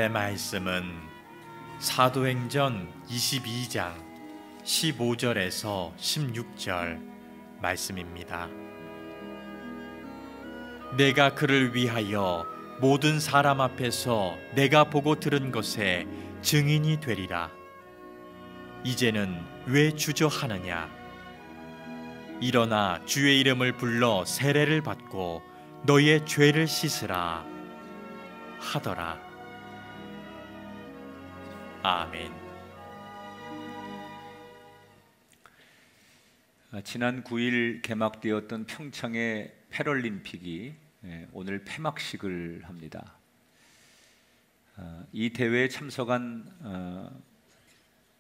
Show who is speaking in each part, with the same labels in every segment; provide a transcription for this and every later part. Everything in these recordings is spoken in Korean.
Speaker 1: 오늘의 말씀은 사도행전 22장 15절에서 16절 말씀입니다. 내가 그를 위하여 모든 사람 앞에서 내가 보고 들은 것에 증인이 되리라. 이제는 왜 주저하느냐? 일어나 주의 이름을 불러 세례를 받고 너희의 죄를 씻으라 하더라. 아멘.
Speaker 2: 지난 9일 개막되었던 평창의 패럴림픽이 오늘 폐막식을 합니다. 이 대회에 참석한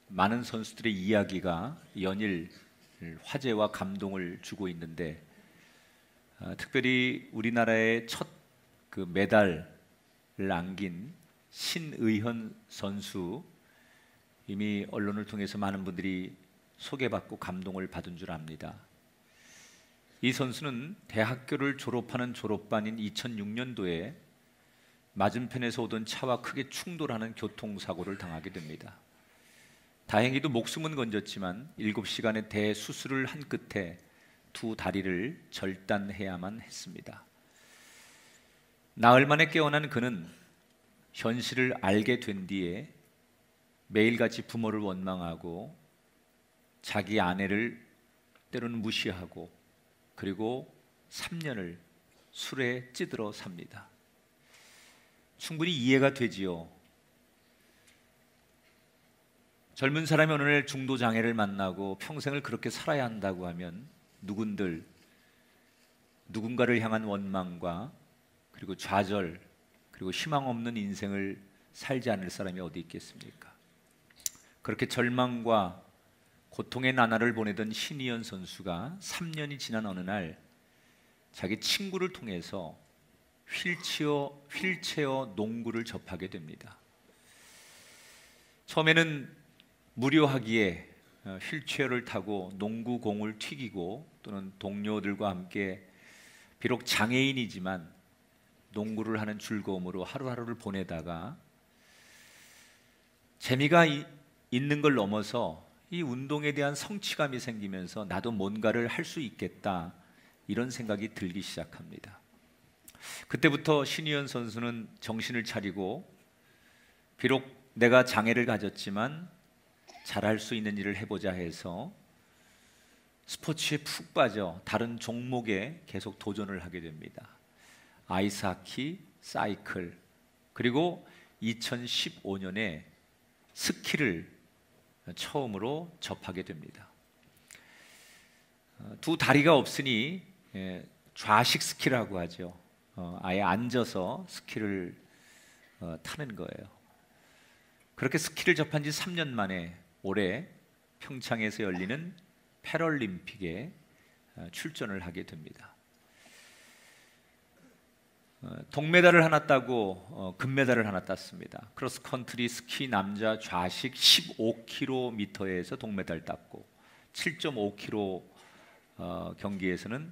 Speaker 2: 많은 선수들의 이야기가 연일 화제와 감동을 주고 있는데, 특별히 우리나라의 첫 그 메달을 안긴 신의현 선수, 이미 언론을 통해서 많은 분들이 소개받고 감동을 받은 줄 압니다. 이 선수는 대학교를 졸업하는 졸업반인 2006년도에 맞은편에서 오던 차와 크게 충돌하는 교통사고를 당하게 됩니다. 다행히도 목숨은 건졌지만 7시간의 대수술을 한 끝에 두 다리를 절단해야만 했습니다. 나흘 만에 깨어난 그는 현실을 알게 된 뒤에 매일같이 부모를 원망하고 자기 아내를 때로는 무시하고, 그리고 3년을 술에 찌들어 삽니다. 충분히 이해가 되지요. 젊은 사람이 어느 날 중도 장애를 만나고 평생을 그렇게 살아야 한다고 하면 누군가를 향한 원망과 그리고 좌절, 그리고 희망 없는 인생을 살지 않을 사람이 어디 있겠습니까? 그렇게 절망과 고통의 나날을 보내던 신의현 선수가 3년이 지난 어느 날 자기 친구를 통해서 휠체어 농구를 접하게 됩니다. 처음에는 무료하기에 휠체어를 타고 농구공을 튀기고, 또는 동료들과 함께 비록 장애인이지만 농구를 하는 즐거움으로 하루하루를 보내다가 재미가 있는 걸 넘어서 이 운동에 대한 성취감이 생기면서 나도 뭔가를 할 수 있겠다, 이런 생각이 들기 시작합니다. 그때부터 신의현 선수는 정신을 차리고, 비록 내가 장애를 가졌지만 잘할 수 있는 일을 해보자 해서 스포츠에 푹 빠져 다른 종목에 계속 도전을 하게 됩니다. 아이스하키, 사이클, 그리고 2015년에 스키를 처음으로 접하게 됩니다. 두 다리가 없으니 좌식 스키라고 하죠. 아예 앉아서 스키를 타는 거예요. 그렇게 스키를 접한 지 3년 만에 올해 평창에서 열리는 패럴림픽에 출전을 하게 됩니다. 동메달을 하나 따고 금메달을 하나 땄습니다. 크로스컨트리 스키 남자 좌식 15km에서 동메달 땄고, 7.5km 경기에서는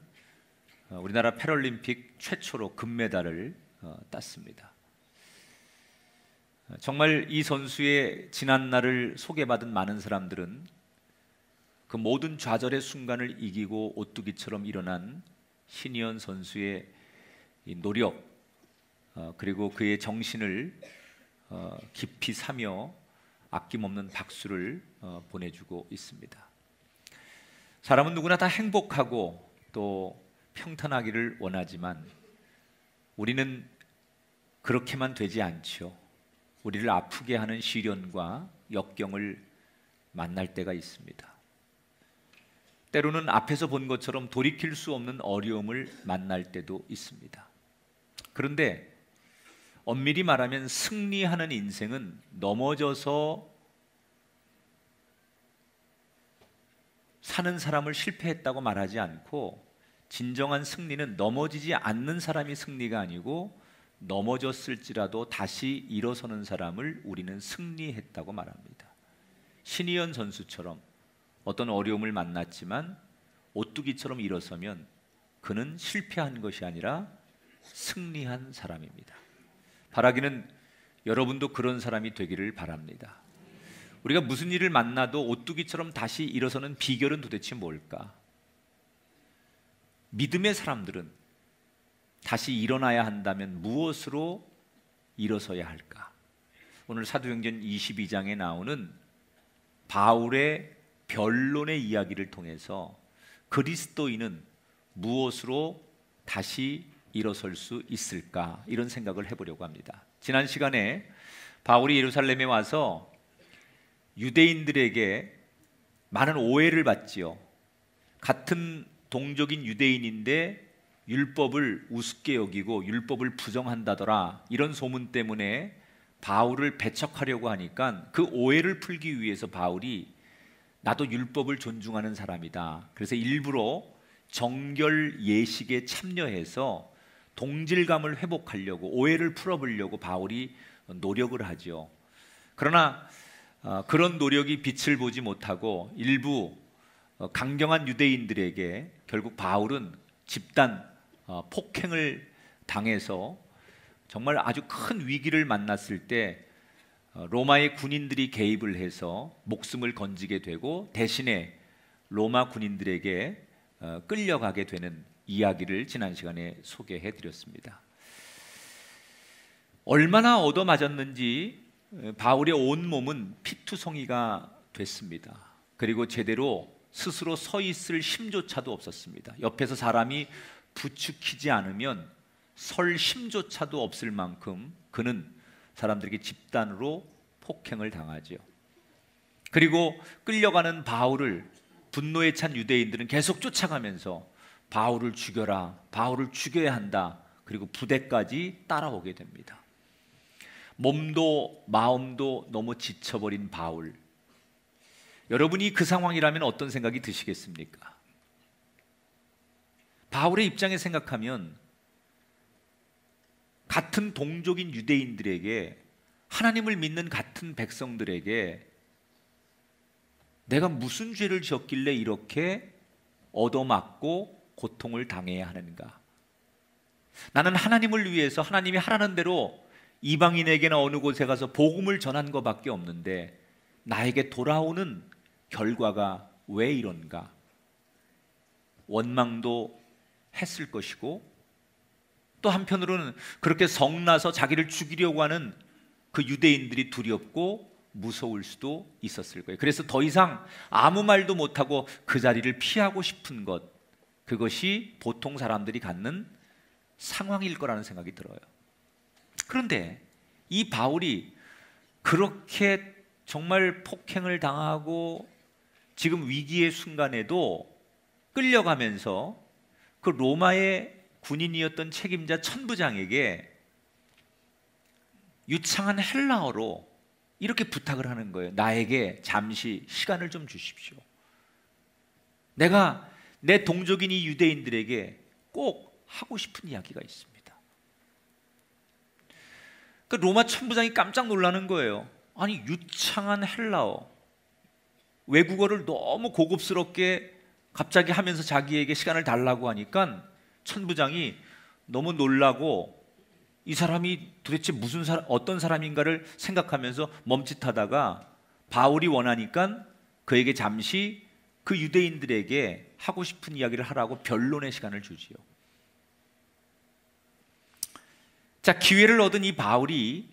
Speaker 2: 우리나라 패럴림픽 최초로 금메달을 땄습니다. 정말 이 선수의 지난 날을 소개받은 많은 사람들은 그 모든 좌절의 순간을 이기고 오뚜기처럼 일어난 신의현 선수의 이 노력, 그리고 그의 정신을 깊이 사며 아낌없는 박수를 보내주고 있습니다. 사람은 누구나 다 행복하고 또 평탄하기를 원하지만 우리는 그렇게만 되지 않죠. 우리를 아프게 하는 시련과 역경을 만날 때가 있습니다. 때로는 앞에서 본 것처럼 돌이킬 수 없는 어려움을 만날 때도 있습니다. 그런데 엄밀히 말하면 승리하는 인생은 넘어져서 사는 사람을 실패했다고 말하지 않고, 진정한 승리는 넘어지지 않는 사람이 승리가 아니고 넘어졌을지라도 다시 일어서는 사람을 우리는 승리했다고 말합니다. 신의현 선수처럼 어떤 어려움을 만났지만 오뚜기처럼 일어서면 그는 실패한 것이 아니라 승리한 사람입니다. 바라기는 여러분도 그런 사람이 되기를 바랍니다. 우리가 무슨 일을 만나도 오뚜기처럼 다시 일어서는 비결은 도대체 뭘까? 믿음의 사람들은 다시 일어나야 한다면 무엇으로 일어서야 할까? 오늘 사도행전 22장에 나오는 바울의 변론의 이야기를 통해서 그리스도인은 무엇으로 다시 일어설 수 있을까? 이런 생각을 해보려고 합니다. 지난 시간에 바울이 예루살렘에 와서 유대인들에게 많은 오해를 받지요. 같은 동족인 유대인인데 율법을 우습게 여기고 율법을 부정한다더라, 이런 소문 때문에 바울을 배척하려고 하니까 그 오해를 풀기 위해서 바울이 나도 율법을 존중하는 사람이다, 그래서 일부러 정결 예식에 참여해서 동질감을 회복하려고, 오해를 풀어보려고 바울이 노력을 하죠. 그러나 그런 노력이 빛을 보지 못하고 일부 강경한 유대인들에게 결국 바울은 집단 폭행을 당해서 정말 아주 큰 위기를 만났을 때 로마의 군인들이 개입을 해서 목숨을 건지게 되고 대신에 로마 군인들에게 끌려가게 되는 이야기를 지난 시간에 소개해 드렸습니다. 얼마나 얻어맞았는지 바울의 온몸은 피투성이가 됐습니다. 그리고 제대로 스스로 서 있을 힘조차도 없었습니다. 옆에서 사람이 부추기지 않으면 설 힘조차도 없을 만큼 그는 사람들에게 집단으로 폭행을 당하죠. 그리고 끌려가는 바울을 분노에 찬 유대인들은 계속 쫓아가면서 바울을 죽여라, 바울을 죽여야 한다, 그리고 부대까지 따라오게 됩니다. 몸도 마음도 너무 지쳐버린 바울, 여러분이 그 상황이라면 어떤 생각이 드시겠습니까? 바울의 입장에 생각하면 같은 동족인 유대인들에게, 하나님을 믿는 같은 백성들에게 내가 무슨 죄를 지었길래 이렇게 얻어맞고 고통을 당해야 하는가? 나는 하나님을 위해서 하나님이 하라는 대로 이방인에게나 어느 곳에 가서 복음을 전한 것밖에 없는데 나에게 돌아오는 결과가 왜 이런가? 원망도 했을 것이고, 또 한편으로는 그렇게 성나서 자기를 죽이려고 하는 그 유대인들이 두렵고 무서울 수도 있었을 거예요. 그래서 더 이상 아무 말도 못하고 그 자리를 피하고 싶은 것, 그것이 보통 사람들이 갖는 상황일 거라는 생각이 들어요. 그런데 이 바울이 그렇게 정말 폭행을 당하고 지금 위기의 순간에도 끌려가면서 그 로마의 군인이었던 책임자 천부장에게 유창한 헬라어로 이렇게 부탁을 하는 거예요. 나에게 잠시 시간을 좀 주십시오. 내가 내 동족인 이 유대인들에게 꼭 하고 싶은 이야기가 있습니다. 그 로마 천부장이 깜짝 놀라는 거예요. 아니, 유창한 헬라어, 외국어를 너무 고급스럽게 갑자기 하면서 자기에게 시간을 달라고 하니까 천부장이 너무 놀라고 이 사람이 도대체 어떤 사람인가를 생각하면서 멈칫하다가 바울이 원하니까 그에게 잠시 그 유대인들에게 하고 싶은 이야기를 하라고 변론의 시간을 주지요. 자, 기회를 얻은 이 바울이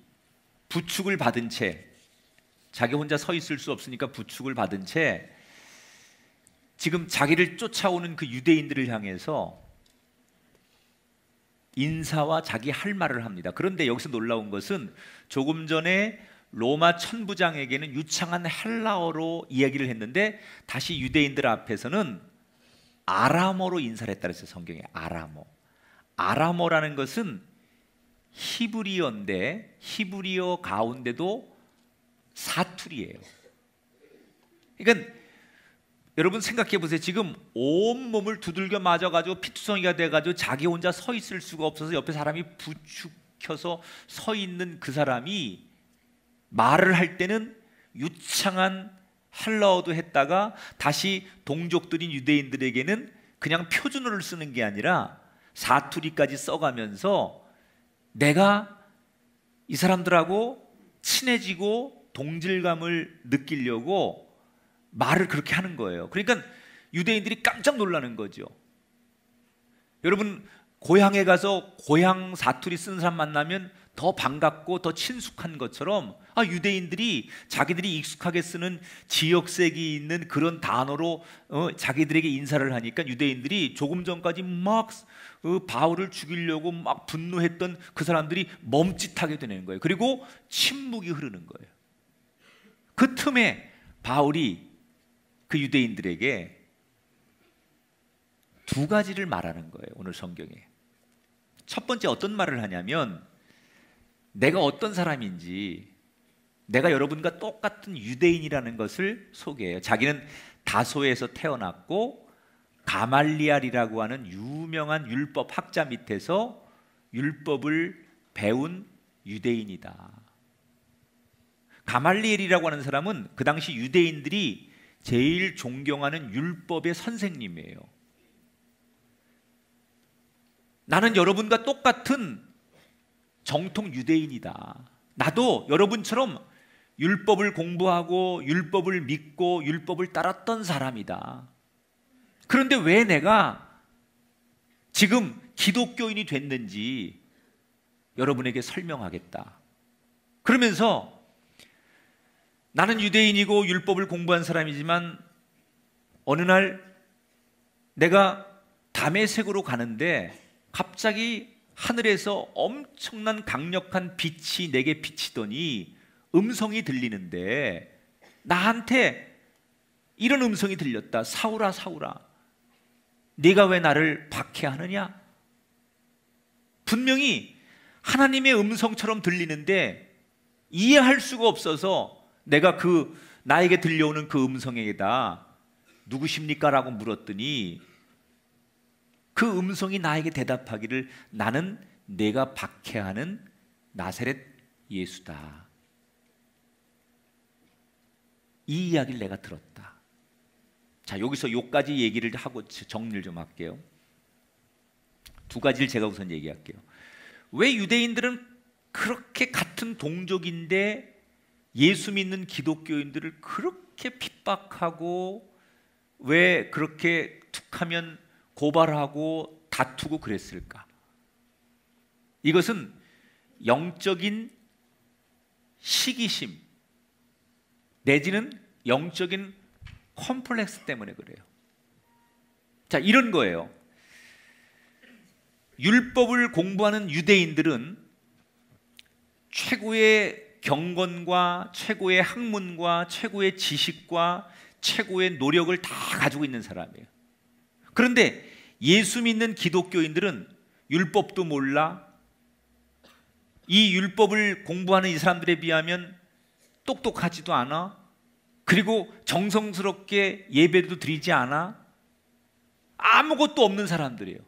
Speaker 2: 부축을 받은 채, 자기 혼자 서 있을 수 없으니까 부축을 받은 채 지금 자기를 쫓아오는 그 유대인들을 향해서 인사와 자기 할 말을 합니다. 그런데 여기서 놀라운 것은 조금 전에 로마 천부장에게는 유창한 헬라어로 이야기를 했는데 다시 유대인들 앞에서는 아람어로 인사를 했다 그랬어요. 성경에 아람어. 아람어라는 것은 히브리어인데 히브리어 가운데도 사투리예요. 그러니까 여러분 생각해 보세요. 지금 온몸을 두들겨 맞아가지고 피투성이가 돼가지고 자기 혼자 서 있을 수가 없어서 옆에 사람이 부축혀서 서 있는 그 사람이 말을 할 때는 유창한 헬라어도 했다가 다시 동족들인 유대인들에게는 그냥 표준어를 쓰는 게 아니라 사투리까지 써가면서 내가 이 사람들하고 친해지고 동질감을 느끼려고 말을 그렇게 하는 거예요. 그러니까 유대인들이 깜짝 놀라는 거죠. 여러분, 고향에 가서 고향 사투리 쓰는 사람 만나면 더 반갑고 더 친숙한 것처럼 유대인들이 자기들이 익숙하게 쓰는 지역색이 있는 그런 단어로 자기들에게 인사를 하니까 유대인들이 조금 전까지 막 바울을 죽이려고 막 분노했던 그 사람들이 멈칫하게 되는 거예요. 그리고 침묵이 흐르는 거예요. 그 틈에 바울이 그 유대인들에게 두 가지를 말하는 거예요. 오늘 성경에 첫 번째 어떤 말을 하냐면, 내가 어떤 사람인지, 내가 여러분과 똑같은 유대인이라는 것을 소개해요. 자기는 다소에서 태어났고 가말리알이라고 하는 유명한 율법 학자 밑에서 율법을 배운 유대인이다. 가말리엘이라고 하는 사람은 그 당시 유대인들이 제일 존경하는 율법의 선생님이에요. 나는 여러분과 똑같은 정통 유대인이다. 나도 여러분처럼 율법을 공부하고 율법을 믿고 율법을 따랐던 사람이다. 그런데 왜 내가 지금 기독교인이 됐는지 여러분에게 설명하겠다. 그러면서 나는 유대인이고 율법을 공부한 사람이지만 어느 날 내가 다메섹으로 가는데 갑자기 하늘에서 엄청난 강력한 빛이 내게 비치더니 음성이 들리는데 나한테 이런 음성이 들렸다. 사울아, 사울아, 네가 왜 나를 박해하느냐? 분명히 하나님의 음성처럼 들리는데 이해할 수가 없어서 내가 나에게 들려오는 그 음성에다 누구십니까? 라고 물었더니 그 음성이 나에게 대답하기를 나는 내가 박해하는 나사렛 예수다. 이 이야기를 내가 들었다. 자, 여기서 요까지 얘기를 하고 정리를 좀 할게요. 두 가지를 제가 우선 얘기할게요. 왜 유대인들은 그렇게 같은 동족인데 예수 믿는 기독교인들을 그렇게 핍박하고 왜 그렇게 툭하면 고발하고 다투고 그랬을까? 이것은 영적인 시기심 내지는 영적인 컴플렉스 때문에 그래요. 자, 이런 거예요. 율법을 공부하는 유대인들은 최고의 경건과 최고의 학문과 최고의 지식과 최고의 노력을 다 가지고 있는 사람이에요. 그런데 예수 믿는 기독교인들은 율법도 몰라. 이 율법을 공부하는 이 사람들에 비하면 똑똑하지도 않아. 그리고 정성스럽게 예배도 드리지 않아. 아무것도 없는 사람들이에요.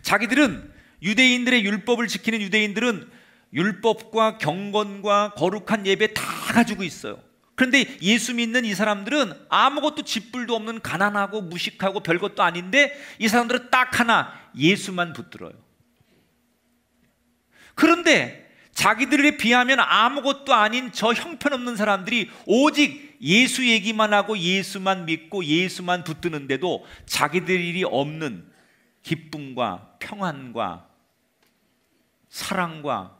Speaker 2: 자기들은 유대인들의 율법을 지키는 유대인들은 율법과 경건과 거룩한 예배 다 가지고 있어요. 그런데 예수 믿는 이 사람들은 아무것도 쥐뿔도 없는 가난하고 무식하고 별것도 아닌데 이 사람들은 딱 하나, 예수만 붙들어요. 그런데 자기들에 비하면 아무것도 아닌 저 형편없는 사람들이 오직 예수 얘기만 하고 예수만 믿고 예수만 붙드는데도 자기들이 없는 기쁨과 평안과 사랑과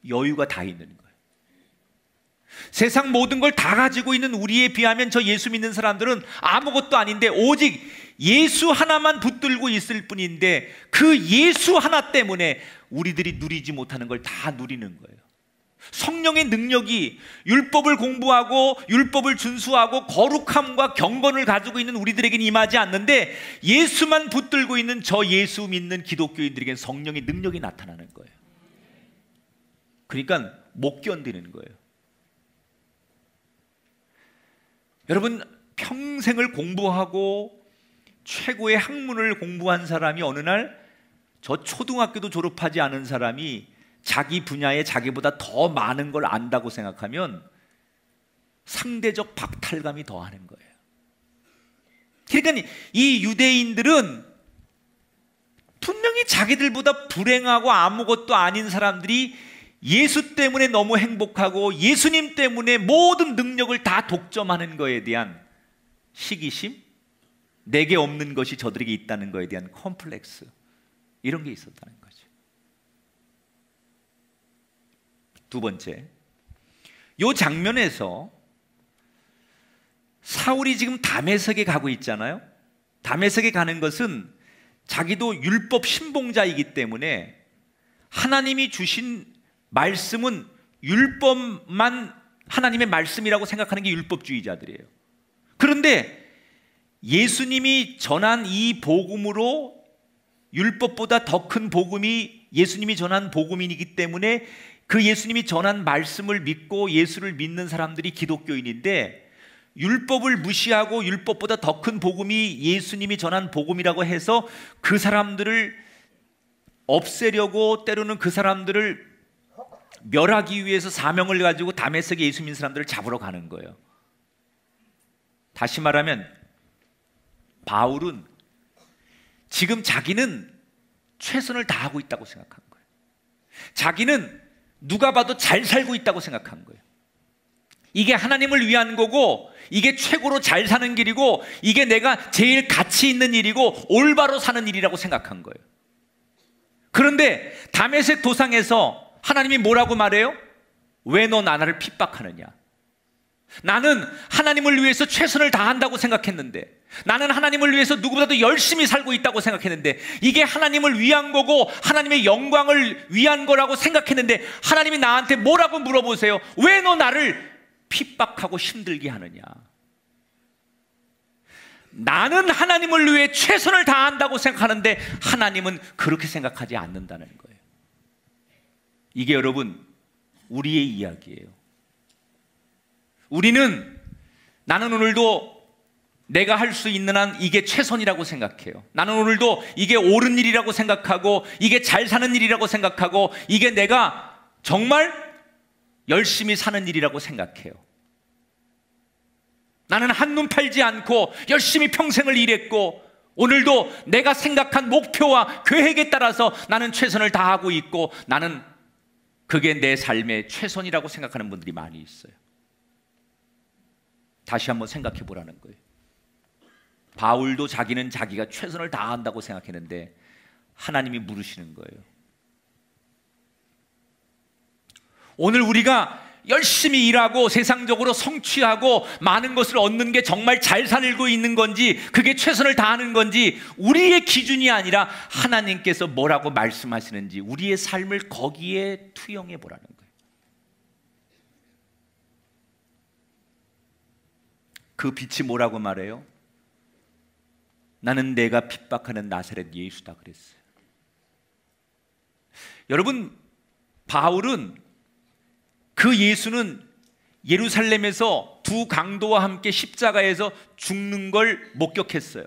Speaker 2: 여유가 다 있는 거예요. 세상 모든 걸 다 가지고 있는 우리에 비하면 저 예수 믿는 사람들은 아무것도 아닌데 오직 예수 하나만 붙들고 있을 뿐인데 그 예수 하나 때문에 우리들이 누리지 못하는 걸 다 누리는 거예요. 성령의 능력이 율법을 공부하고 율법을 준수하고 거룩함과 경건을 가지고 있는 우리들에게는 임하지 않는데 예수만 붙들고 있는 저 예수 믿는 기독교인들에게는 성령의 능력이 나타나는 거예요. 그러니까 못 견디는 거예요. 여러분, 평생을 공부하고 최고의 학문을 공부한 사람이 어느 날 저 초등학교도 졸업하지 않은 사람이 자기 분야에 자기보다 더 많은 걸 안다고 생각하면 상대적 박탈감이 더하는 거예요. 그러니까 이 유대인들은 분명히 자기들보다 불행하고 아무것도 아닌 사람들이 예수 때문에 너무 행복하고 예수님 때문에 모든 능력을 다 독점하는 것에 대한 시기심, 내게 없는 것이 저들에게 있다는 것에 대한 컴플렉스, 이런 게 있었다는 거죠. 두 번째, 이 장면에서 사울이 지금 다메섹에 가고 있잖아요. 다메섹에 가는 것은 자기도 율법 신봉자이기 때문에 하나님이 주신 말씀은 율법만 하나님의 말씀이라고 생각하는 게 율법주의자들이에요. 그런데 예수님이 전한 이 복음으로 율법보다 더 큰 복음이 예수님이 전한 복음이기 때문에 그 예수님이 전한 말씀을 믿고 예수를 믿는 사람들이 기독교인인데, 율법을 무시하고 율법보다 더 큰 복음이 예수님이 전한 복음이라고 해서 그 사람들을 없애려고, 때로는 그 사람들을 멸하기 위해서 사명을 가지고 다메섹에 예수 믿는 사람들을 잡으러 가는 거예요. 다시 말하면 바울은 지금 자기는 최선을 다하고 있다고 생각한 거예요. 자기는 누가 봐도 잘 살고 있다고 생각한 거예요. 이게 하나님을 위한 거고, 이게 최고로 잘 사는 길이고, 이게 내가 제일 가치 있는 일이고 올바로 사는 일이라고 생각한 거예요. 그런데 다메섹 도상에서 하나님이 뭐라고 말해요? 왜 너 나를 핍박하느냐? 나는 하나님을 위해서 최선을 다한다고 생각했는데, 나는 하나님을 위해서 누구보다도 열심히 살고 있다고 생각했는데, 이게 하나님을 위한 거고 하나님의 영광을 위한 거라고 생각했는데, 하나님이 나한테 뭐라고 물어보세요? 왜 너 나를 핍박하고 힘들게 하느냐? 나는 하나님을 위해 최선을 다한다고 생각하는데 하나님은 그렇게 생각하지 않는다는 거예요. 이게 여러분 우리의 이야기예요. 우리는, 나는 오늘도 내가 할 수 있는 한 이게 최선이라고 생각해요. 나는 오늘도 이게 옳은 일이라고 생각하고, 이게 잘 사는 일이라고 생각하고, 이게 내가 정말 열심히 사는 일이라고 생각해요. 나는 한눈 팔지 않고 열심히 평생을 일했고, 오늘도 내가 생각한 목표와 계획에 따라서 나는 최선을 다하고 있고, 나는 그게 내 삶의 최선이라고 생각하는 분들이 많이 있어요. 다시 한번 생각해 보라는 거예요. 바울도 자기는 자기가 최선을 다한다고 생각했는데 하나님이 물으시는 거예요. 오늘 우리가 열심히 일하고 세상적으로 성취하고 많은 것을 얻는 게 정말 잘 살고 있는 건지, 그게 최선을 다하는 건지, 우리의 기준이 아니라 하나님께서 뭐라고 말씀하시는지 우리의 삶을 거기에 투영해 보라는 거예요. 그 빛이 뭐라고 말해요? 나는 내가 핍박하는 나사렛 예수다 그랬어요. 여러분, 바울은, 그 예수는 예루살렘에서 두 강도와 함께 십자가에서 죽는 걸 목격했어요.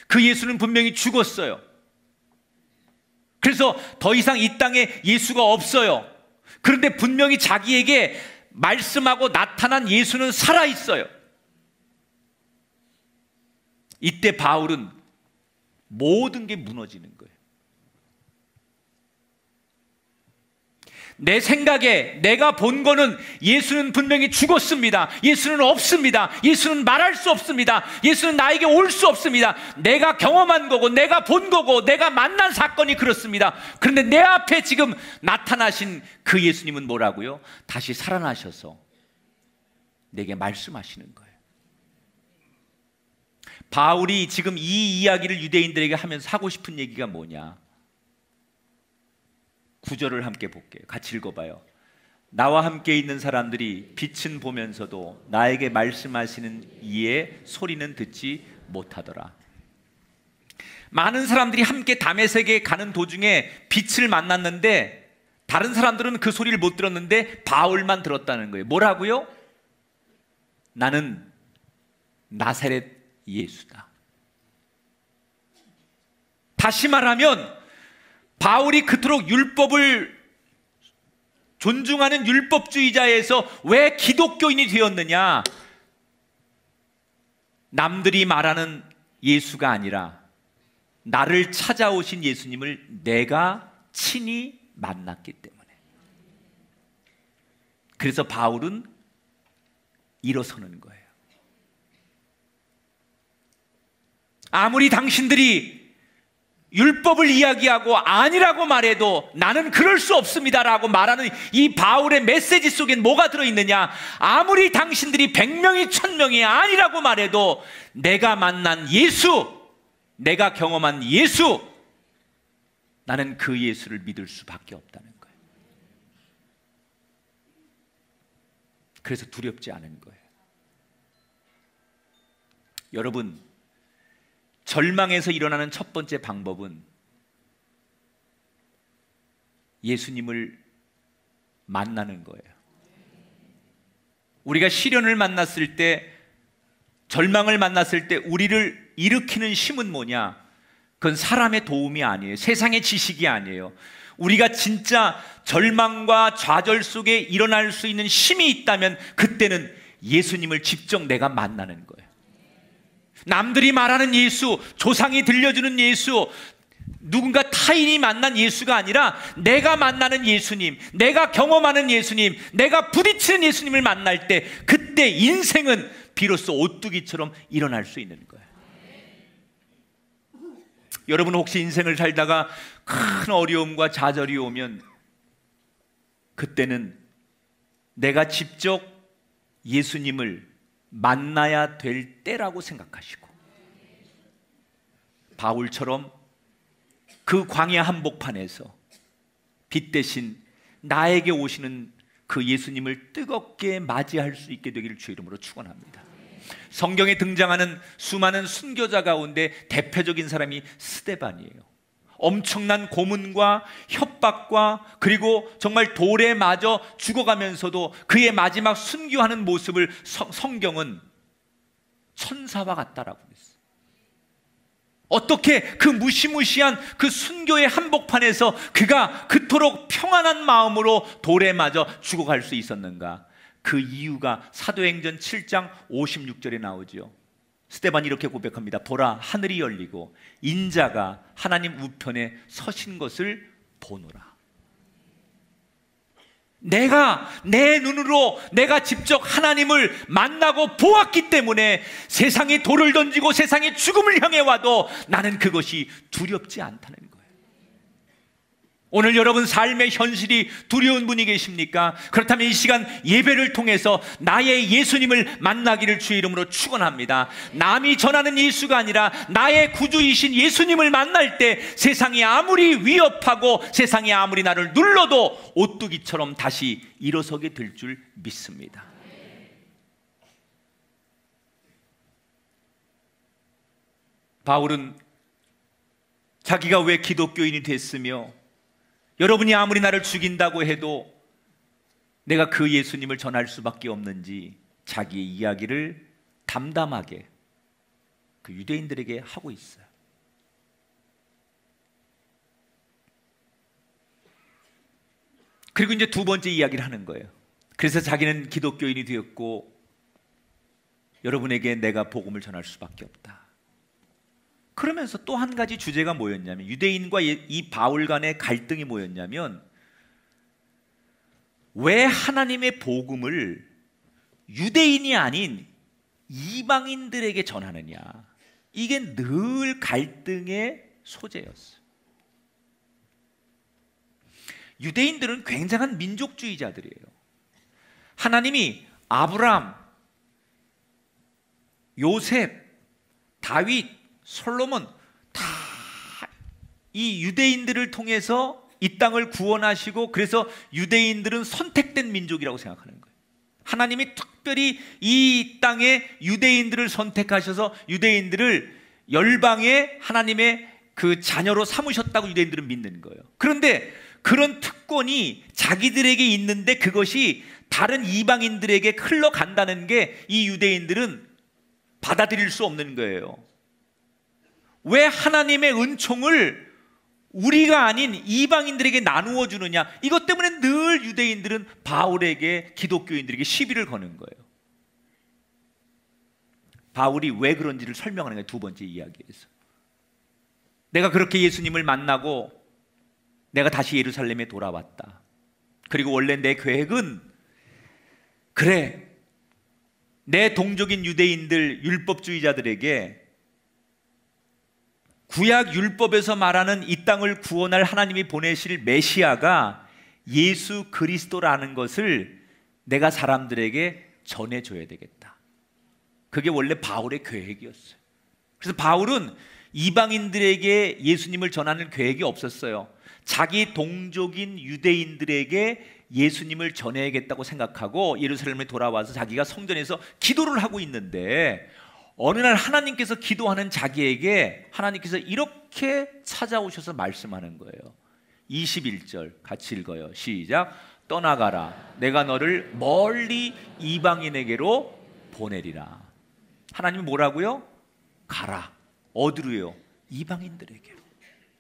Speaker 2: 그 예수는 분명히 죽었어요. 그래서 더 이상 이 땅에 예수가 없어요. 그런데 분명히 자기에게 말씀하고 나타난 예수는 살아있어요. 이때 바울은 모든 게 무너지는 거예요. 내 생각에 내가 본 거는 예수는 분명히 죽었습니다. 예수는 없습니다. 예수는 말할 수 없습니다. 예수는 나에게 올 수 없습니다. 내가 경험한 거고, 내가 본 거고, 내가 만난 사건이 그렇습니다. 그런데 내 앞에 지금 나타나신 그 예수님은 뭐라고요? 다시 살아나셔서 내게 말씀하시는 거예요. 바울이 지금 이 이야기를 유대인들에게 하면서 하고 싶은 얘기가 뭐냐? 9절을 함께 볼게요. 같이 읽어봐요. 나와 함께 있는 사람들이 빛은 보면서도 나에게 말씀하시는 이의 소리는 듣지 못하더라. 많은 사람들이 함께 다메섹에 가는 도중에 빛을 만났는데 다른 사람들은 그 소리를 못 들었는데 바울만 들었다는 거예요. 뭐라고요? 나는 나사렛 예수다. 다시 말하면 바울이 그토록 율법을 존중하는 율법주의자에서 왜 기독교인이 되었느냐? 남들이 말하는 예수가 아니라 나를 찾아오신 예수님을 내가 친히 만났기 때문에. 그래서 바울은 일어서는 거예요. 아무리 당신들이 율법을 이야기하고 아니라고 말해도 나는 그럴 수 없습니다라고 말하는 이 바울의 메시지 속엔 뭐가 들어있느냐? 아무리 당신들이 100명이 1000명이 아니라고 말해도 내가 만난 예수, 내가 경험한 예수, 나는 그 예수를 믿을 수밖에 없다는 거예요. 그래서 두렵지 않은 거예요. 여러분, 절망에서 일어나는 첫 번째 방법은 예수님을 만나는 거예요. 우리가 시련을 만났을 때, 절망을 만났을 때 우리를 일으키는 힘은 뭐냐? 그건 사람의 도움이 아니에요. 세상의 지식이 아니에요. 우리가 진짜 절망과 좌절 속에 일어날 수 있는 힘이 있다면 그때는 예수님을 직접 내가 만나는 거예요. 남들이 말하는 예수, 조상이 들려주는 예수, 누군가 타인이 만난 예수가 아니라 내가 만나는 예수님, 내가 경험하는 예수님, 내가 부딪히는 예수님을 만날 때 그때 인생은 비로소 오뚜기처럼 일어날 수 있는 거예요. 여러분 혹시 인생을 살다가 큰 어려움과 좌절이 오면 그때는 내가 직접 예수님을 만나야 될 때라고 생각하시고, 바울처럼 그 광야 한복판에서 빛 대신 나에게 오시는 그 예수님을 뜨겁게 맞이할 수 있게 되기를 주의 이름으로 축원합니다. 성경에 등장하는 수많은 순교자 가운데 대표적인 사람이 스데반이에요. 엄청난 고문과 협박과 그리고 정말 돌에 맞아 죽어가면서도 그의 마지막 순교하는 모습을 성경은 천사와 같다라고 했어요. 어떻게 그 무시무시한 그 순교의 한복판에서 그가 그토록 평안한 마음으로 돌에 맞아 죽어갈 수 있었는가? 그 이유가 사도행전 7장 56절에 나오죠. 스데반이 이렇게 고백합니다. 보라, 하늘이 열리고 인자가 하나님 우편에 서신 것을 보노라. 내가 내 눈으로 내가 직접 하나님을 만나고 보았기 때문에 세상이 돌을 던지고 세상이 죽음을 향해 와도 나는 그것이 두렵지 않다는 거예요. 오늘 여러분 삶의 현실이 두려운 분이 계십니까? 그렇다면 이 시간 예배를 통해서 나의 예수님을 만나기를 주의 이름으로 축원합니다. 남이 전하는 예수가 아니라 나의 구주이신 예수님을 만날 때 세상이 아무리 위협하고 세상이 아무리 나를 눌러도 오뚜기처럼 다시 일어서게 될 줄 믿습니다. 바울은 자기가 왜 기독교인이 됐으며 여러분이 아무리 나를 죽인다고 해도 내가 그 예수님을 전할 수밖에 없는지 자기의 이야기를 담담하게 그 유대인들에게 하고 있어요. 그리고 이제 두 번째 이야기를 하는 거예요. 그래서 자기는 기독교인이 되었고 여러분에게 내가 복음을 전할 수밖에 없다. 그러면서 또 한 가지 주제가 뭐였냐면, 유대인과 이 바울 간의 갈등이 뭐였냐면, 왜 하나님의 복음을 유대인이 아닌 이방인들에게 전하느냐, 이게 늘 갈등의 소재였어요. 유대인들은 굉장한 민족주의자들이에요. 하나님이 아브람, 요셉, 다윗, 솔로몬 다 이 유대인들을 통해서 이 땅을 구원하시고, 그래서 유대인들은 선택된 민족이라고 생각하는 거예요. 하나님이 특별히 이 땅에 유대인들을 선택하셔서 유대인들을 열방의 하나님의 그 자녀로 삼으셨다고 유대인들은 믿는 거예요. 그런데 그런 특권이 자기들에게 있는데 그것이 다른 이방인들에게 흘러간다는 게 이 유대인들은 받아들일 수 없는 거예요. 왜 하나님의 은총을 우리가 아닌 이방인들에게 나누어 주느냐, 이것 때문에 늘 유대인들은 바울에게, 기독교인들에게 시비를 거는 거예요. 바울이 왜 그런지를 설명하는 거예요. 두 번째 이야기에서 내가 그렇게 예수님을 만나고 내가 다시 예루살렘에 돌아왔다. 그리고 원래 내 계획은 그래, 내 동족인 유대인들 율법주의자들에게 구약 율법에서 말하는 이 땅을 구원할 하나님이 보내실 메시아가 예수 그리스도라는 것을 내가 사람들에게 전해줘야 되겠다. 그게 원래 바울의 계획이었어요. 그래서 바울은 이방인들에게 예수님을 전하는 계획이 없었어요. 자기 동족인 유대인들에게 예수님을 전해야겠다고 생각하고 예루살렘에 돌아와서 자기가 성전에서 기도를 하고 있는데, 어느 날 하나님께서 기도하는 자기에게 하나님께서 이렇게 찾아오셔서 말씀하는 거예요. 21절 같이 읽어요. 시작. 떠나가라. 내가 너를 멀리 이방인에게로 보내리라. 하나님이 뭐라고요? 가라. 어디로요? 이방인들에게로.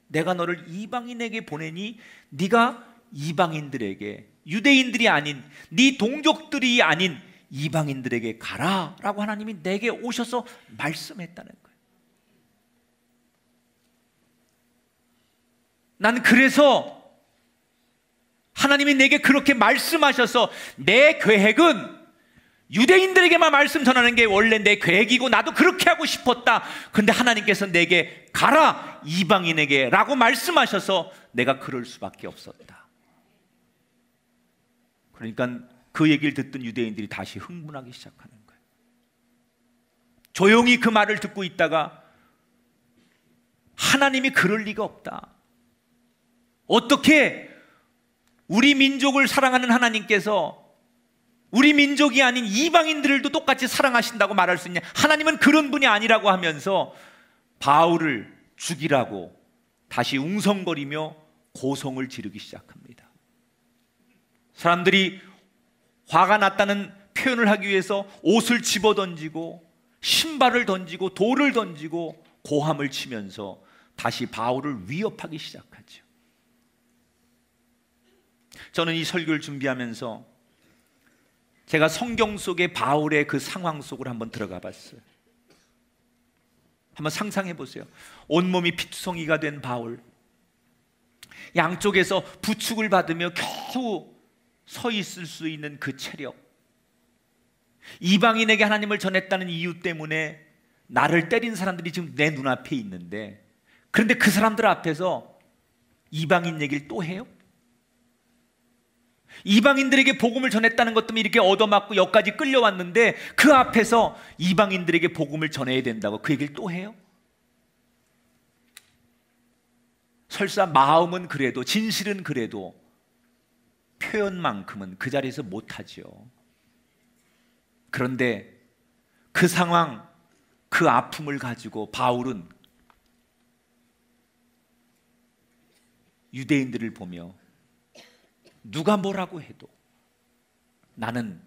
Speaker 2: 내가 너를 이방인에게 보내니 네가 이방인들에게, 유대인들이 아닌 네 동족들이 아닌 이방인들에게 가라 라고 하나님이 내게 오셔서 말씀했다는 거예요. 난 그래서 하나님이 내게 그렇게 말씀하셔서 내 계획은 유대인들에게만 말씀 전하는 게 원래 내 계획이고 나도 그렇게 하고 싶었다. 근데 하나님께서 내게 가라 이방인에게 라고 말씀하셔서 내가 그럴 수밖에 없었다. 그러니까 그 얘기를 듣던 유대인들이 다시 흥분하기 시작하는 거예요. 조용히 그 말을 듣고 있다가 하나님이 그럴 리가 없다. 어떻게 우리 민족을 사랑하는 하나님께서 우리 민족이 아닌 이방인들도 똑같이 사랑하신다고 말할 수 있냐? 하나님은 그런 분이 아니라고 하면서 바울을 죽이라고 다시 웅성거리며 고성을 지르기 시작합니다. 사람들이 화가 났다는 표현을 하기 위해서 옷을 집어던지고 신발을 던지고 돌을 던지고 고함을 치면서 다시 바울을 위협하기 시작하죠. 저는 이 설교를 준비하면서 제가 성경 속의 바울의 그 상황 속으로 한번 들어가 봤어요. 한번 상상해 보세요. 온몸이 피투성이가 된 바울, 양쪽에서 부축을 받으며 겨우 서 있을 수 있는 그 체력, 이방인에게 하나님을 전했다는 이유 때문에 나를 때린 사람들이 지금 내 눈앞에 있는데, 그런데 그 사람들 앞에서 이방인 얘기를 또 해요? 이방인들에게 복음을 전했다는 것 때문에 이렇게 얻어맞고 여기까지 끌려왔는데 그 앞에서 이방인들에게 복음을 전해야 된다고 그 얘기를 또 해요? 설사 마음은 그래도, 진실은 그래도 표현만큼은 그 자리에서 못하죠. 그런데 그 상황, 그 아픔을 가지고 바울은 유대인들을 보며 누가 뭐라고 해도 나는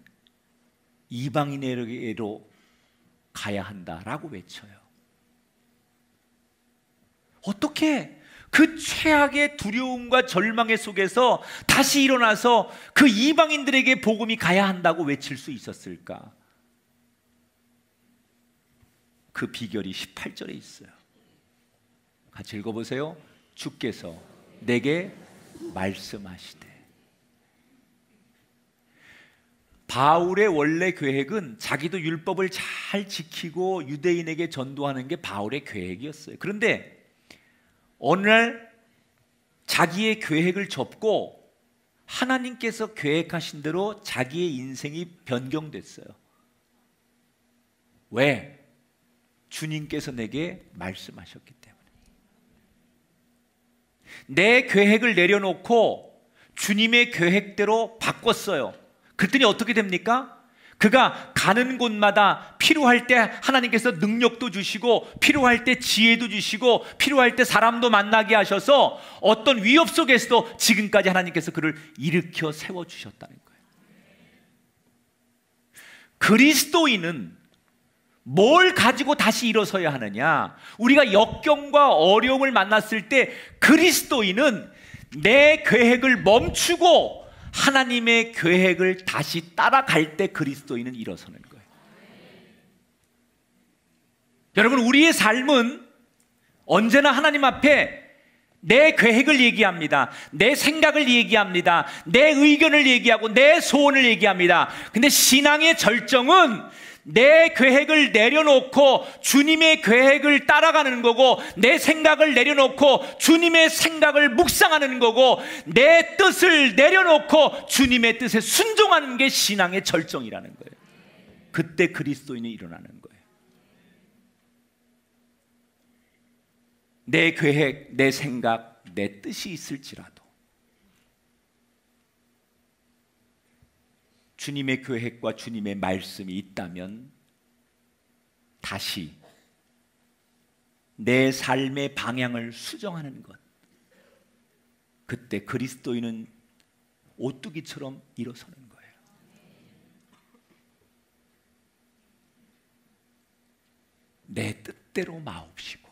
Speaker 2: 이방인에게로 가야 한다라고 외쳐요. 어떻게 그 최악의 두려움과 절망의 속에서 다시 일어나서 그 이방인들에게 복음이 가야 한다고 외칠 수 있었을까? 그 비결이 18절에 있어요. 같이 읽어보세요. 주께서 내게 말씀하시되. 바울의 원래 계획은 자기도 율법을 잘 지키고 유대인에게 전도하는 게 바울의 계획이었어요. 그런데 어느 날 자기의 계획을 접고 하나님께서 계획하신 대로 자기의 인생이 변경됐어요. 왜? 주님께서 내게 말씀하셨기 때문에. 내 계획을 내려놓고 주님의 계획대로 바꿨어요. 그랬더니 어떻게 됩니까? 그가 가는 곳마다 필요할 때 하나님께서 능력도 주시고, 필요할 때 지혜도 주시고, 필요할 때 사람도 만나게 하셔서 어떤 위협 속에서도 지금까지 하나님께서 그를 일으켜 세워주셨다는 거예요. 그리스도인은 뭘 가지고 다시 일어서야 하느냐? 우리가 역경과 어려움을 만났을 때 그리스도인은 내 계획을 멈추고 하나님의 계획을 다시 따라갈 때 그리스도인은 일어서는 거예요. 여러분, 우리의 삶은 언제나 하나님 앞에 내 계획을 얘기합니다. 내 생각을 얘기합니다. 내 의견을 얘기하고 내 소원을 얘기합니다. 근데 신앙의 절정은 내 계획을 내려놓고 주님의 계획을 따라가는 거고, 내 생각을 내려놓고 주님의 생각을 묵상하는 거고, 내 뜻을 내려놓고 주님의 뜻에 순종하는 게 신앙의 절정이라는 거예요. 그때 그리스도인이 일어나는 거예요. 내 계획, 내 생각, 내 뜻이 있을지라도 주님의 계획과 주님의 말씀이 있다면 다시 내 삶의 방향을 수정하는 것, 그때 그리스도인은 오뚜기처럼 일어서는 거예요. 내 뜻대로 마옵시고.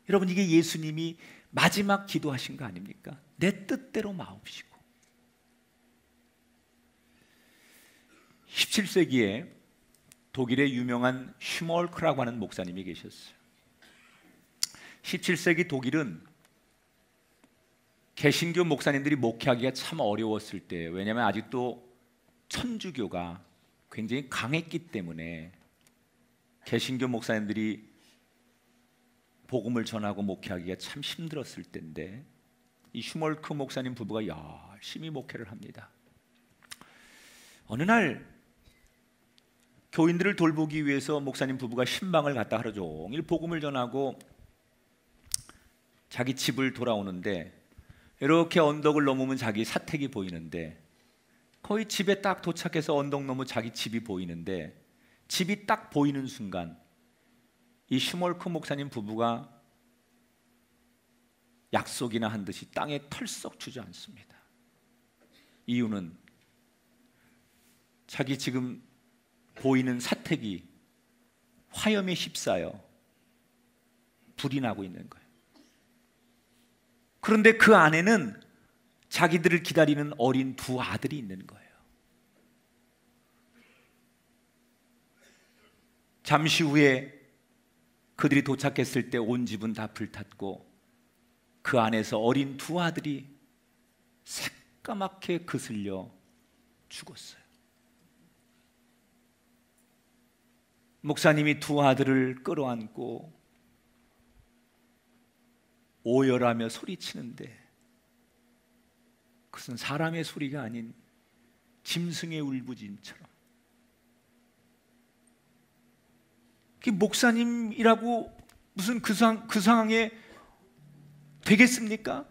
Speaker 2: 여러분, 이게 예수님이 마지막 기도하신 거 아닙니까? 내 뜻대로 마옵시고. 17세기에 독일의 유명한 슈멀크라고 하는 목사님이 계셨어요. 17세기 독일은 개신교 목사님들이 목회하기가 참 어려웠을 때예요. 왜냐하면 아직도 천주교가 굉장히 강했기 때문에 개신교 목사님들이 복음을 전하고 목회하기가 참 힘들었을 때인데, 이 슈멀크 목사님 부부가 열심히 목회를 합니다. 어느 날 교인들을 돌보기 위해서 목사님 부부가 신방을 갔다 하루 종일 복음을 전하고 자기 집을 돌아오는데, 이렇게 언덕을 넘으면 자기 사택이 보이는데, 거의 집에 딱 도착해서 언덕 넘어 자기 집이 보이는데, 집이 딱 보이는 순간 이 슈멀크 목사님 부부가 약속이나 한 듯이 땅에 털썩 주저앉습니다. 이유는 자기 지금 보이는 사택이 화염에 휩싸여 불이 나고 있는 거예요. 그런데 그 안에는 자기들을 기다리는 어린 두 아들이 있는 거예요. 잠시 후에 그들이 도착했을 때 온 집은 다 불탔고, 그 안에서 어린 두 아들이 새까맣게 그슬려 죽었어요. 목사님이 두 아들을 끌어안고 오열하며 소리치는데, 그것은 사람의 소리가 아닌 짐승의 울부짖음처럼. 그 목사님이라고 무슨 그 상황에 되겠습니까?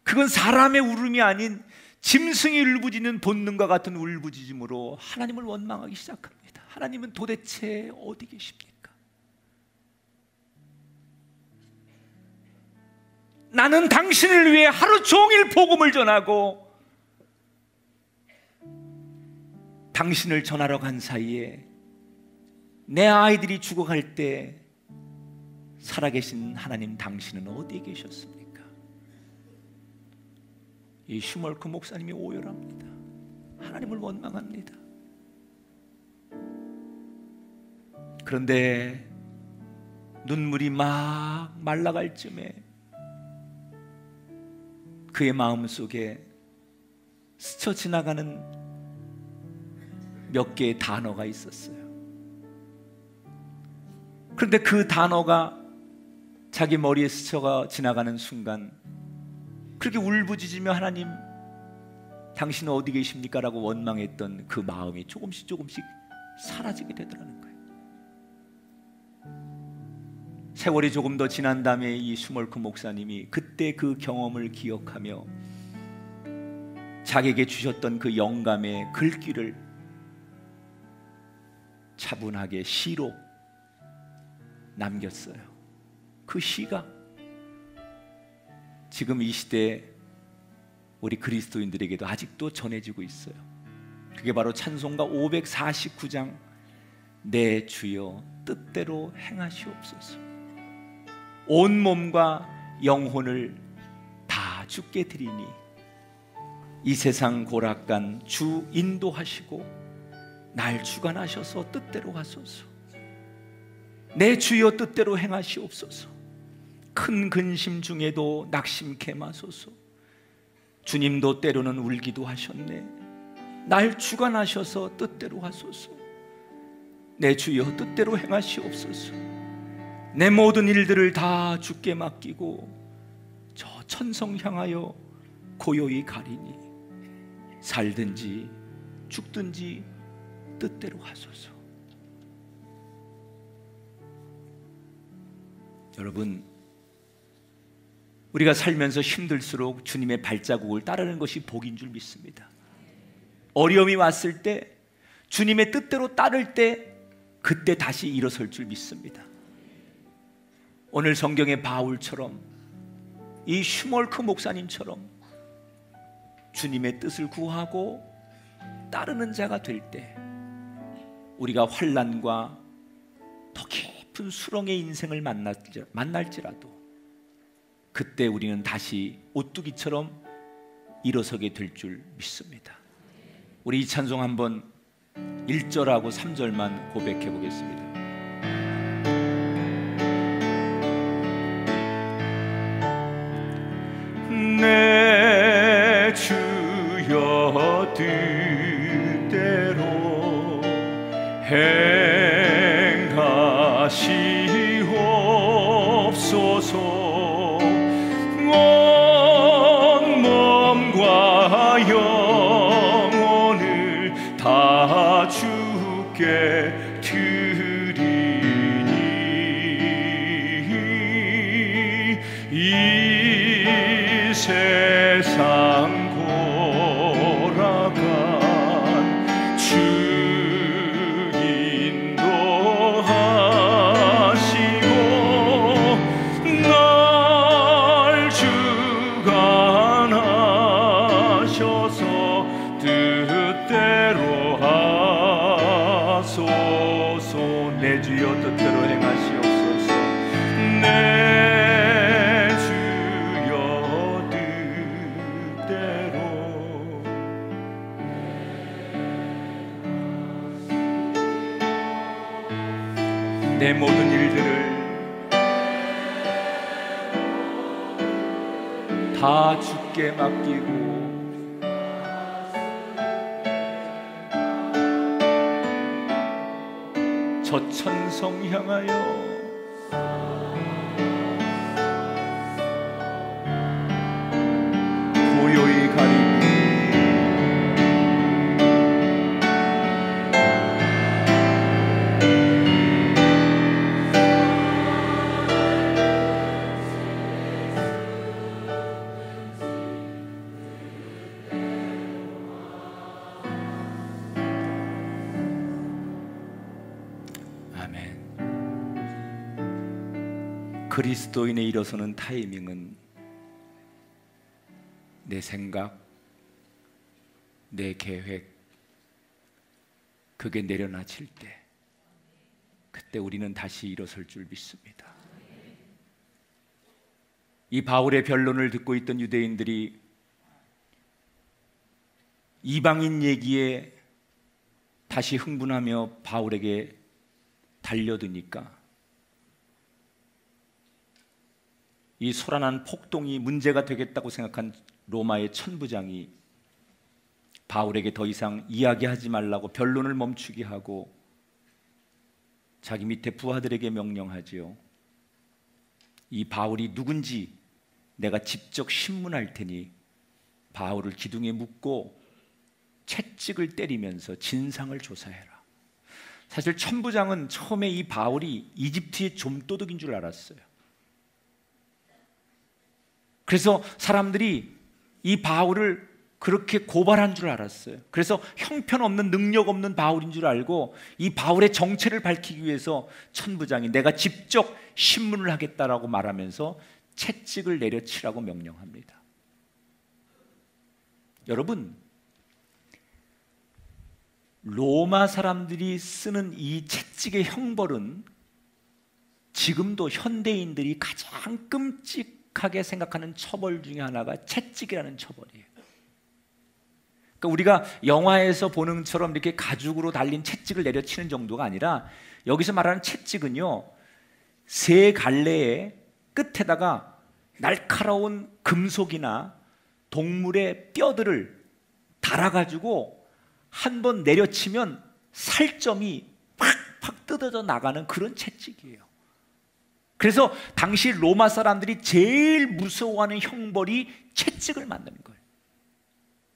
Speaker 2: 그건 사람의 울음이 아닌 짐승이 울부짖는 본능과 같은 울부짖음으로 하나님을 원망하기 시작합니다. 하나님은 도대체 어디 계십니까? 나는 당신을 위해 하루 종일 복음을 전하고 당신을 전하러 간 사이에 내 아이들이 죽어갈 때 살아계신 하나님, 당신은 어디에 계셨습니까? 이 슈멀크 목사님이 오열합니다. 하나님을 원망합니다. 그런데 눈물이 막 말라갈 쯤에 그의 마음속에 스쳐 지나가는 몇 개의 단어가 있었어요. 그런데 그 단어가 자기 머리에 스쳐가 지나가는 순간 그렇게 울부짖으며 하나님, 당신은 어디 계십니까? 라고 원망했던 그 마음이 조금씩 사라지게 되더라는 거예요. 세월이 조금 더 지난 다음에 이 슈멀크 목사님이 그때 그 경험을 기억하며 자기에게 주셨던 그 영감의 글귀를 차분하게 시로 남겼어요. 그 시가 지금 이 시대에 우리 그리스도인들에게도 아직도 전해지고 있어요. 그게 바로 찬송가 549장 내 주여 뜻대로 행하시옵소서. 온 몸과 영혼을 다 주께 드리니 이 세상 고락간 주 인도하시고 날 주관하셔서 뜻대로 하소서. 내 주여 뜻대로 행하시옵소서. 큰 근심 중에도 낙심케 마소서. 주님도 때로는 울기도 하셨네. 날 주관하셔서 뜻대로 하소서. 내 주여 뜻대로 행하시옵소서. 내 모든 일들을 다 주께 맡기고 저 천성 향하여 고요히 가리니 살든지 죽든지 뜻대로 하소서. 여러분, 우리가 살면서 힘들수록 주님의 발자국을 따르는 것이 복인 줄 믿습니다. 어려움이 왔을 때 주님의 뜻대로 따를 때 그때 다시 일어설 줄 믿습니다. 오늘 성경의 바울처럼, 이 슈멀크 목사님처럼 주님의 뜻을 구하고 따르는 자가 될 때 우리가 환난과 더 깊은 수렁의 인생을 만날지라도 그때 우리는 다시 오뚜기처럼 일어서게 될 줄 믿습니다. 우리 이 찬송 한번 1절하고 3절만 고백해 보겠습니다. 내 주여 뜻대로 행하시옵소서. 온 몸과 영혼을 다 주께 드리니 이 세상 돌아간 주 인도하시고 날 주관하셔서 뜻대로 하소서. 내 주여 뜻대로 행하시옵소서. 내 주여 뜻대로. 내 모든 일들을 다 주께 맡기고 저 천성 향하여 고요히 가리니 그리스도인의 일어서는 타이밍은 내 생각, 내 계획, 그게 내려놔질 때, 그때 우리는 다시 일어설 줄 믿습니다. 이 바울의 변론을 듣고 있던 유대인들이 이방인 얘기에 다시 흥분하며 바울에게 달려드니까 이 소란한 폭동이 문제가 되겠다고 생각한 로마의 천부장이 바울에게 더 이상 이야기하지 말라고 변론을 멈추게 하고 자기 밑에 부하들에게 명령하지요. 이 바울이 누군지 내가 직접 신문할 테니 바울을 기둥에 묶고 채찍을 때리면서 진상을 조사해라. 사실 천부장은 처음에 이 바울이 이집트의 좀도둑인 줄 알았어요. 그래서 사람들이 이 바울을 그렇게 고발한 줄 알았어요. 그래서 형편없는 능력 없는 바울인 줄 알고 이 바울의 정체를 밝히기 위해서 천부장이 내가 직접 신문을 하겠다라고 말하면서 채찍을 내려치라고 명령합니다. 여러분, 로마 사람들이 쓰는 이 채찍의 형벌은 지금도 현대인들이 가장 끔찍하게 생각하는 처벌 중에 하나가 채찍이라는 처벌이에요. 그러니까 우리가 영화에서 보는 것처럼 이렇게 가죽으로 달린 채찍을 내려치는 정도가 아니라 여기서 말하는 채찍은요, 세 갈래에 끝에다가 날카로운 금속이나 동물의 뼈들을 달아가지고 한 번 내려치면 살점이 팍팍 뜯어져 나가는 그런 채찍이에요. 그래서 당시 로마 사람들이 제일 무서워하는 형벌이 채찍을 맞는 거예요.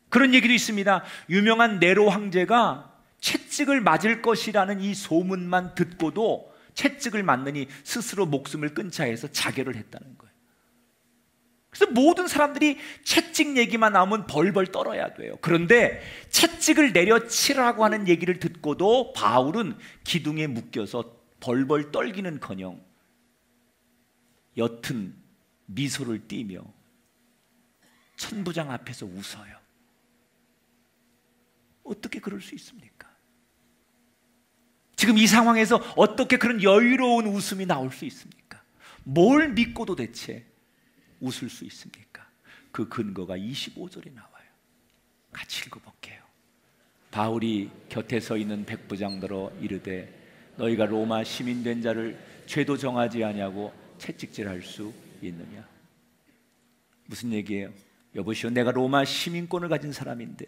Speaker 2: 그런 얘기도 있습니다. 유명한 네로 황제가 채찍을 맞을 것이라는 이 소문만 듣고도 채찍을 맞느니 스스로 목숨을 끊자 해서 자결을 했다는 거예요. 그래서 모든 사람들이 채찍 얘기만 나오면 벌벌 떨어야 돼요. 그런데 채찍을 내려치라고 하는 얘기를 듣고도 바울은 기둥에 묶여서 벌벌 떨기는커녕 옅은 미소를 띠며 천부장 앞에서 웃어요. 어떻게 그럴 수 있습니까? 지금 이 상황에서 어떻게 그런 여유로운 웃음이 나올 수 있습니까? 뭘 믿고도 대체 웃을 수 있습니까? 그 근거가 25절에 나와요. 같이 읽어볼게요. 바울이 곁에 서 있는 백부장들어 이르되 너희가 로마 시민 된 자를 죄도 정하지 아니하고 채찍질할 수 있느냐? 무슨 얘기예요? 여보시오, 내가 로마 시민권을 가진 사람인데,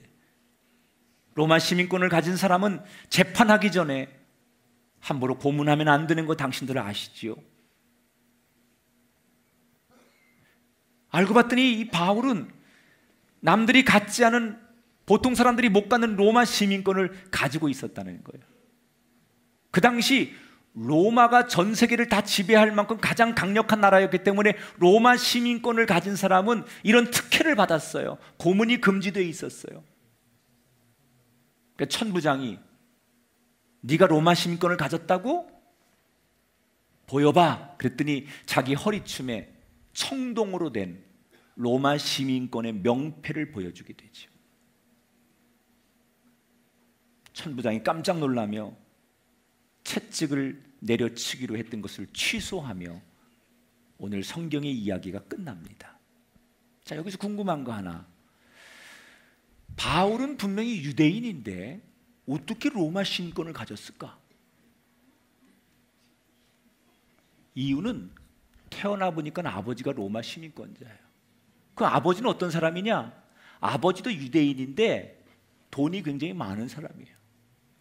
Speaker 2: 로마 시민권을 가진 사람은 재판하기 전에 함부로 고문하면 안 되는 거 당신들 아시지요? 알고 봤더니 이 바울은 남들이 갖지 않은, 보통 사람들이 못 갖는 로마 시민권을 가지고 있었다는 거예요. 그 당시 로마가 전 세계를 다 지배할 만큼 가장 강력한 나라였기 때문에 로마 시민권을 가진 사람은 이런 특혜를 받았어요. 고문이 금지되어 있었어요. 그러니까 천부장이 네가 로마 시민권을 가졌다고? 보여봐. 그랬더니 자기 허리춤에 청동으로 된 로마 시민권의 명패를 보여주게 되죠. 천부장이 깜짝 놀라며 채찍을 내려치기로 했던 것을 취소하며 오늘 성경의 이야기가 끝납니다. 자, 여기서 궁금한 거 하나. 바울은 분명히 유대인인데 어떻게 로마 시민권을 가졌을까? 이유는 태어나 보니까 아버지가 로마 시민권자예요. 그 아버지는 어떤 사람이냐? 아버지도 유대인인데 돈이 굉장히 많은 사람이에요.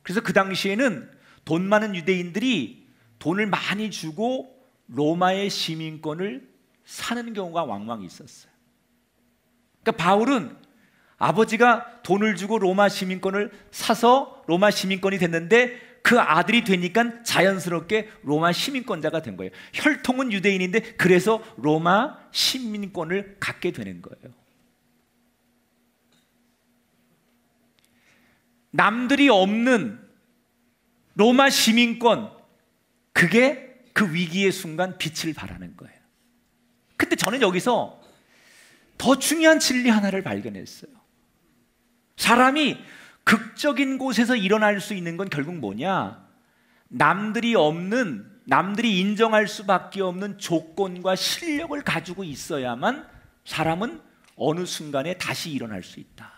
Speaker 2: 그래서 그 당시에는 돈 많은 유대인들이 돈을 많이 주고 로마의 시민권을 사는 경우가 왕왕 있었어요. 그러니까 바울은 아버지가 돈을 주고 로마 시민권을 사서 로마 시민권이 됐는데 그 아들이 되니까 자연스럽게 로마 시민권자가 된 거예요. 혈통은 유대인인데 그래서 로마 시민권을 갖게 되는 거예요. 남들이 없는 로마 시민권, 그게 그 위기의 순간 빛을 발하는 거예요. 근데 저는 여기서 더 중요한 진리 하나를 발견했어요. 사람이 극적인 곳에서 일어날 수 있는 건 결국 뭐냐? 남들이 없는, 남들이 인정할 수밖에 없는 조건과 실력을 가지고 있어야만 사람은 어느 순간에 다시 일어날 수 있다.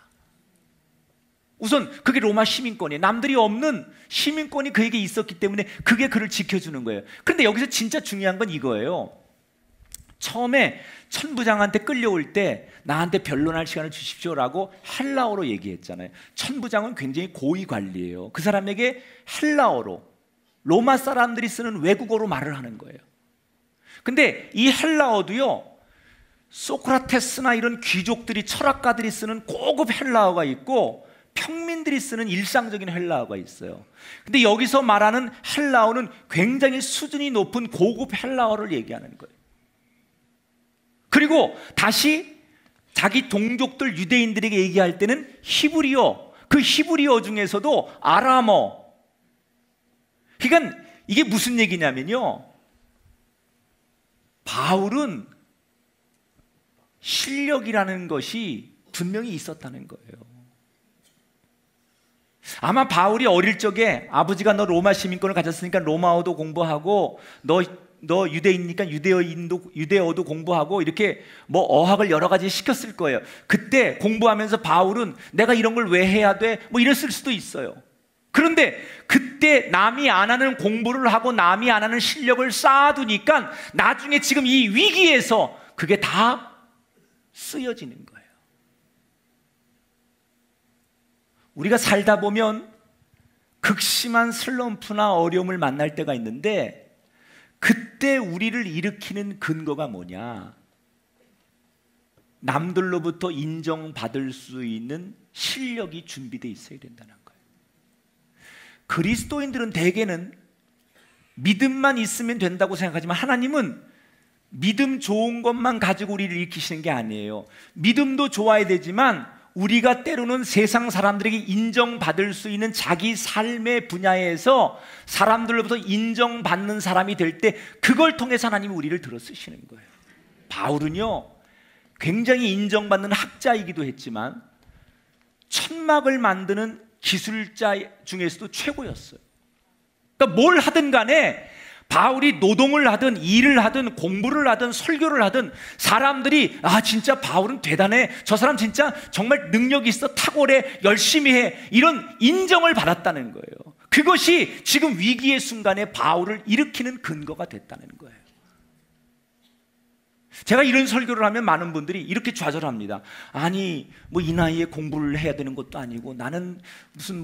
Speaker 2: 우선 그게 로마 시민권이에요. 남들이 없는 시민권이 그에게 있었기 때문에 그게 그를 지켜주는 거예요. 그런데 여기서 진짜 중요한 건 이거예요. 처음에 천부장한테 끌려올 때 나한테 변론할 시간을 주십시오라고 헬라어로 얘기했잖아요. 천부장은 굉장히 고위 관리예요. 그 사람에게 헬라어로, 로마 사람들이 쓰는 외국어로 말을 하는 거예요. 근데 이 헬라어도요, 소크라테스나 이런 귀족들이, 철학가들이 쓰는 고급 헬라어가 있고 평민들이 쓰는 일상적인 헬라어가 있어요. 근데 여기서 말하는 헬라어는 굉장히 수준이 높은 고급 헬라어를 얘기하는 거예요. 그리고 다시 자기 동족들 유대인들에게 얘기할 때는 히브리어, 그 히브리어 중에서도 아람어. 그러니까 이게 무슨 얘기냐면요, 바울은 실력이라는 것이 분명히 있었다는 거예요. 아마 바울이 어릴 적에 아버지가 너 로마 시민권을 가졌으니까 로마어도 공부하고 너 유대인이니까 유대어도 공부하고 이렇게 뭐 어학을 여러 가지 시켰을 거예요. 그때 공부하면서 바울은 내가 이런 걸 왜 해야 돼? 뭐 이랬을 수도 있어요. 그런데 그때 남이 안 하는 공부를 하고 남이 안 하는 실력을 쌓아두니까 나중에 지금 이 위기에서 그게 다 쓰여지는 거예요. 우리가 살다 보면 극심한 슬럼프나 어려움을 만날 때가 있는데 그때 우리를 일으키는 근거가 뭐냐? 남들로부터 인정받을 수 있는 실력이 준비되어 있어야 된다는 거예요. 그리스도인들은 대개는 믿음만 있으면 된다고 생각하지만 하나님은 믿음 좋은 것만 가지고 우리를 일으키시는 게 아니에요. 믿음도 좋아야 되지만 우리가 때로는 세상 사람들에게 인정받을 수 있는 자기 삶의 분야에서 사람들로부터 인정받는 사람이 될 때 그걸 통해서 하나님이 우리를 들어 쓰시는 거예요. 바울은요 굉장히 인정받는 학자이기도 했지만 천막을 만드는 기술자 중에서도 최고였어요. 그러니까 뭘 하든 간에 바울이 노동을 하든 일을 하든 공부를 하든 설교를 하든 사람들이 아 진짜 바울은 대단해, 저 사람 진짜 정말 능력이 있어, 탁월해, 열심히 해, 이런 인정을 받았다는 거예요. 그것이 지금 위기의 순간에 바울을 일으키는 근거가 됐다는 거예요. 제가 이런 설교를 하면 많은 분들이 이렇게 좌절합니다. 아니 뭐 이 나이에 공부를 해야 되는 것도 아니고 나는 무슨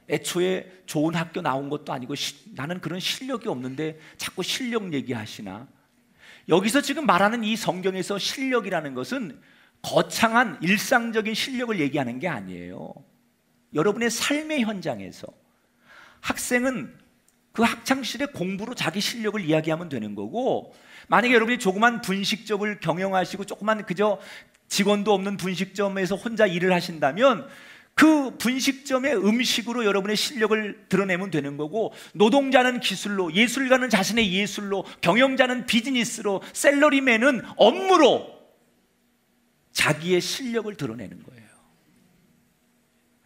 Speaker 2: 애초에 좋은 학교 나온 것도 아니고 나는 그런 실력이 없는데 자꾸 실력 얘기하시나? 여기서 지금 말하는 이 성경에서 실력이라는 것은 거창한 일상적인 실력을 얘기하는 게 아니에요. 여러분의 삶의 현장에서 학생은 그 학창시절의 공부로 자기 실력을 이야기하면 되는 거고, 만약에 여러분이 조그만 분식점을 경영하시고 조그만 그저 직원도 없는 분식점에서 혼자 일을 하신다면 그 분식점의 음식으로 여러분의 실력을 드러내면 되는 거고, 노동자는 기술로, 예술가는 자신의 예술로, 경영자는 비즈니스로, 셀러리맨은 업무로 자기의 실력을 드러내는 거예요.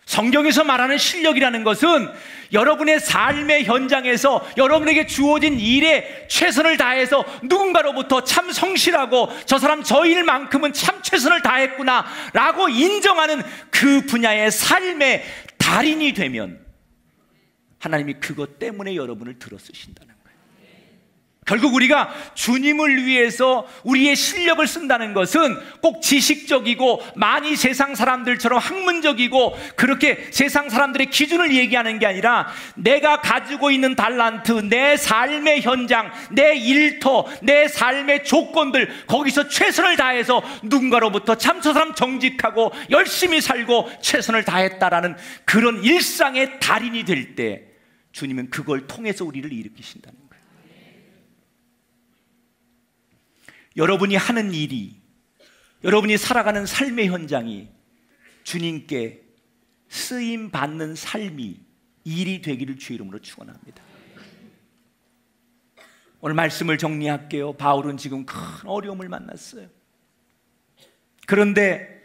Speaker 2: 성경에서 말하는 실력이라는 것은 여러분의 삶의 현장에서 여러분에게 주어진 일에 최선을 다해서 누군가로부터 참 성실하고 저 사람 저 일만큼은 참 최선을 다했구나 라고 인정하는 그 분야의 삶의 달인이 되면 하나님이 그것 때문에 여러분을 들어 쓰신다는 거예요. 결국 우리가 주님을 위해서 우리의 실력을 쓴다는 것은 꼭 지식적이고 많이 세상 사람들처럼 학문적이고 그렇게 세상 사람들의 기준을 얘기하는 게 아니라 내가 가지고 있는 달란트, 내 삶의 현장, 내 일터, 내 삶의 조건들, 거기서 최선을 다해서 누군가로부터 참 저 사람 정직하고 열심히 살고 최선을 다했다라는 그런 일상의 달인이 될 때 주님은 그걸 통해서 우리를 일으키신다는 거예요. 여러분이 하는 일이, 여러분이 살아가는 삶의 현장이 주님께 쓰임받는 삶이 일이 되기를 주의 이름으로 축원합니다. 오늘 말씀을 정리할게요. 바울은 지금 큰 어려움을 만났어요. 그런데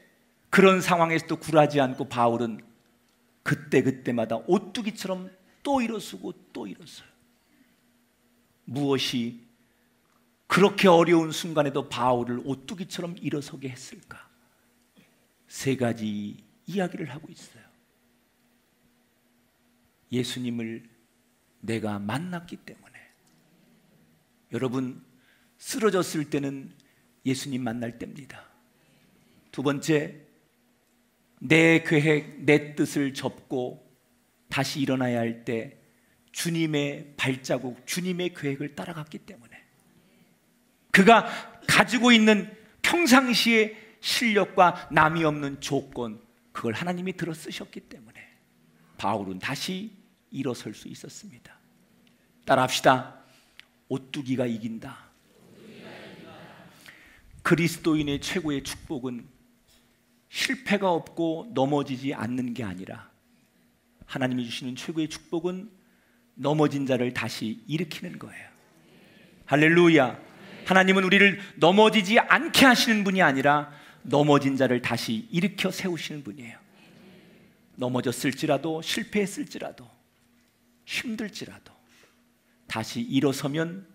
Speaker 2: 그런 상황에서도 굴하지 않고 바울은 그때그때마다 오뚜기처럼 또 일어서고 또 일어서요. 무엇이 그렇게 어려운 순간에도 바울을 오뚜기처럼 일어서게 했을까? 세 가지 이야기를 하고 있어요. 예수님을 내가 만났기 때문에. 여러분, 쓰러졌을 때는 예수님 만날 때입니다. 두 번째, 내 계획, 내 뜻을 접고 다시 일어나야 할 때 주님의 발자국, 주님의 계획을 따라갔기 때문에. 그가 가지고 있는 평상시의 실력과 남이 없는 조건, 그걸 하나님이 들어 쓰셨기 때문에 바울은 다시 일어설 수 있었습니다. 따라합시다. 오뚜기가 이긴다. 그리스도인의 최고의 축복은 실패가 없고 넘어지지 않는 게 아니라 하나님이 주시는 최고의 축복은 넘어진 자를 다시 일으키는 거예요. 할렐루야. 하나님은 우리를 넘어지지 않게 하시는 분이 아니라 넘어진 자를 다시 일으켜 세우시는 분이에요. 넘어졌을지라도, 실패했을지라도, 힘들지라도 다시 일어서면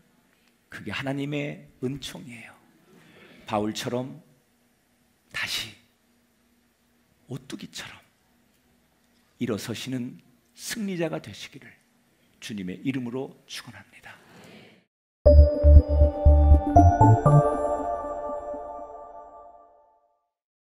Speaker 2: 그게 하나님의 은총이에요. 바울처럼 다시 오뚜기처럼 일어서시는 승리자가 되시기를 주님의 이름으로 축원합니다.